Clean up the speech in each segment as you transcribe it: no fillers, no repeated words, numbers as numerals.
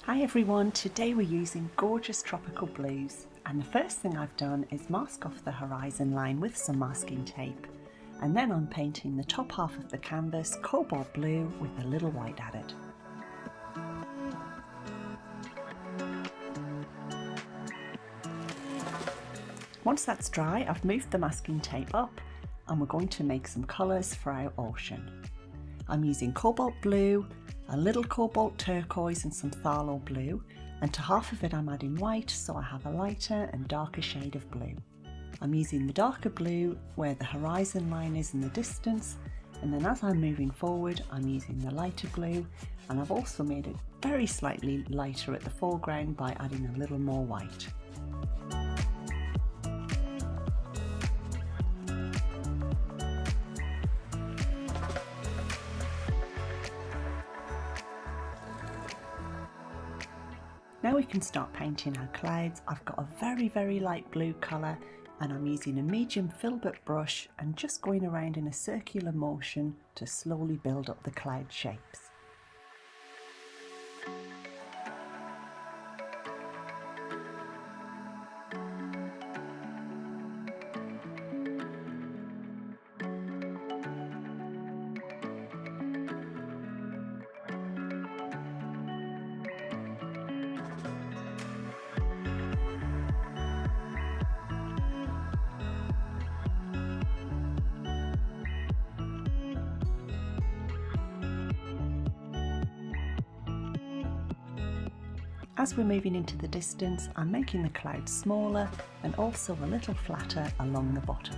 Hi everyone, today we're using gorgeous tropical blues, and the first thing I've done is mask off the horizon line with some masking tape, and then I'm painting the top half of the canvas cobalt blue with a little white added. Once that's dry, I've moved the masking tape up and we're going to make some colours for our ocean. I'm using cobalt blue, a little cobalt turquoise and some phthalo blue, and to half of it I'm adding white, so I have a lighter and darker shade of blue. I'm using the darker blue where the horizon line is in the distance, and then as I'm moving forward I'm using the lighter blue, and I've also made it very slightly lighter at the foreground by adding a little more white. Now we can start painting our clouds. I've got a very light blue colour and I'm using a medium filbert brush and just going around in a circular motion to slowly build up the cloud shapes. As we're moving into the distance, I'm making the clouds smaller and also a little flatter along the bottom.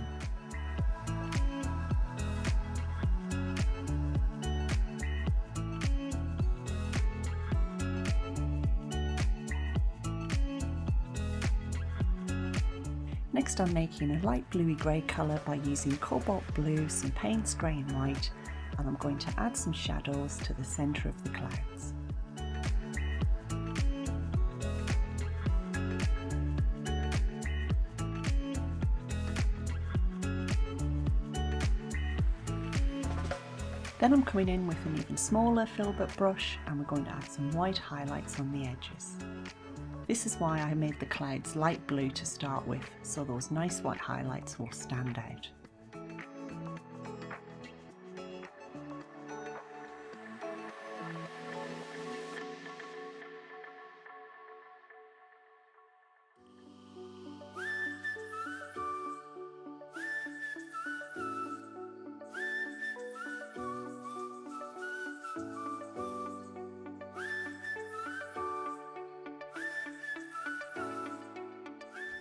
Next I'm making a light bluey grey colour by using cobalt blue, some Payne's grey and white, and I'm going to add some shadows to the centre of the clouds. Then I'm coming in with an even smaller filbert brush and we're going to add some white highlights on the edges. This is why I made the clouds light blue to start with, so those nice white highlights will stand out.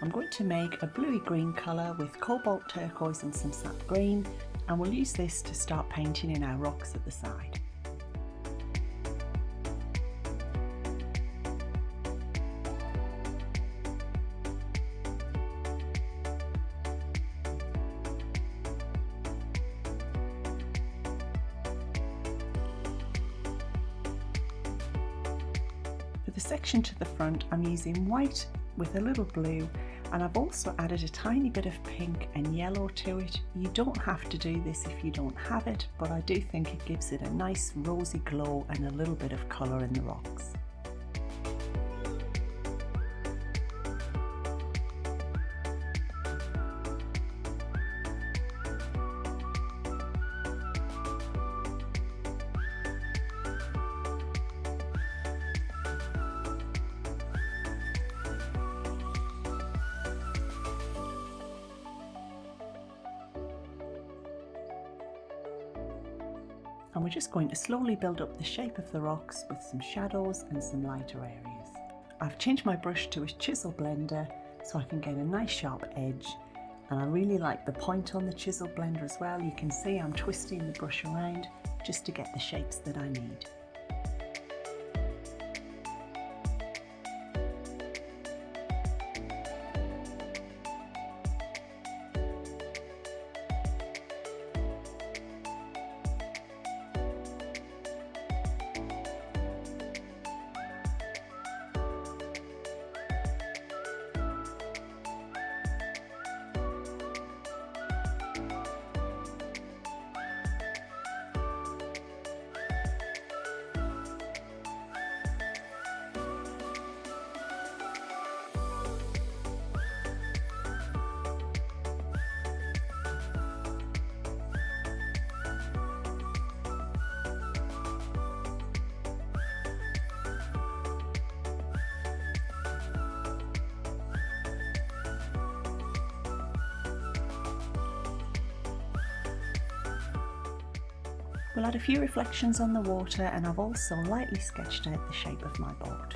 I'm going to make a bluey green colour with cobalt turquoise and some sap green, and we'll use this to start painting in our rocks at the side. For the section to the front I'm using white with a little blue, and I've also added a tiny bit of pink and yellow to it. You don't have to do this if you don't have it, but I do think it gives it a nice rosy glow and a little bit of colour in the rocks. And we're just going to slowly build up the shape of the rocks with some shadows and some lighter areas. I've changed my brush to a chisel blender so I can get a nice sharp edge, and I really like the point on the chisel blender as well. You can see I'm twisting the brush around just to get the shapes that I need. We'll add a few reflections on the water, and I've also lightly sketched out the shape of my boat.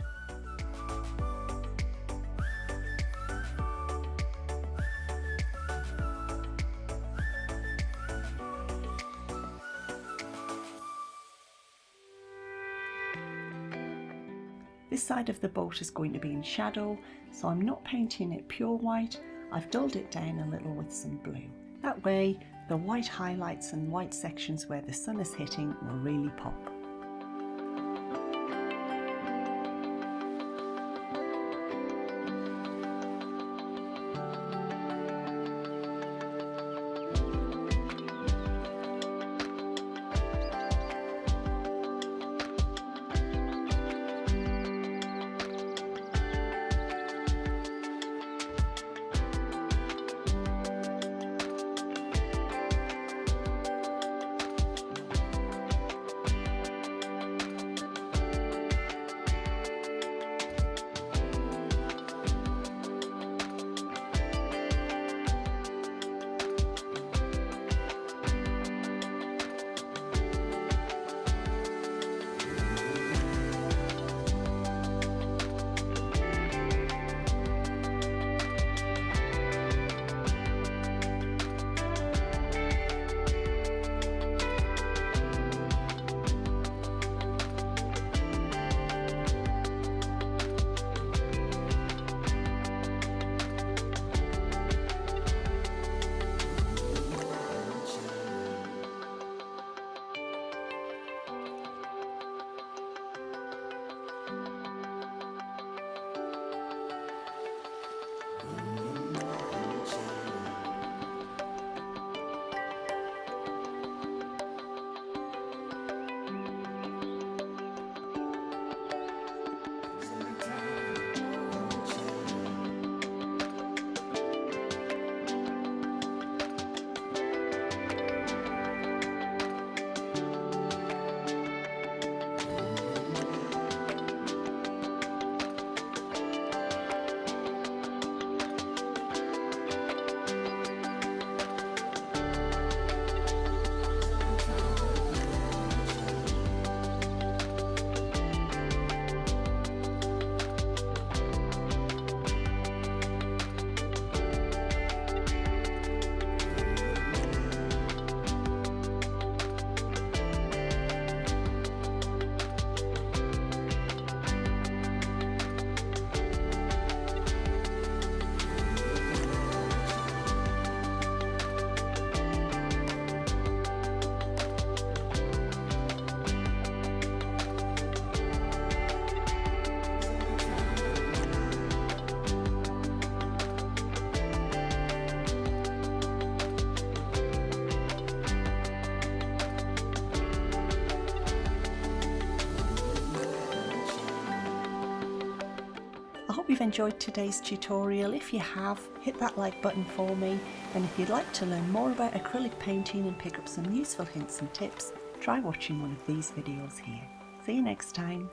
This side of the boat is going to be in shadow, so I'm not painting it pure white. I've dulled it down a little with some blue. That way, the white highlights and white sections where the sun is hitting will really pop. I hope you've enjoyed today's tutorial. If you have, hit that like button for me, and if you'd like to learn more about acrylic painting and pick up some useful hints and tips, try watching one of these videos here. See you next time.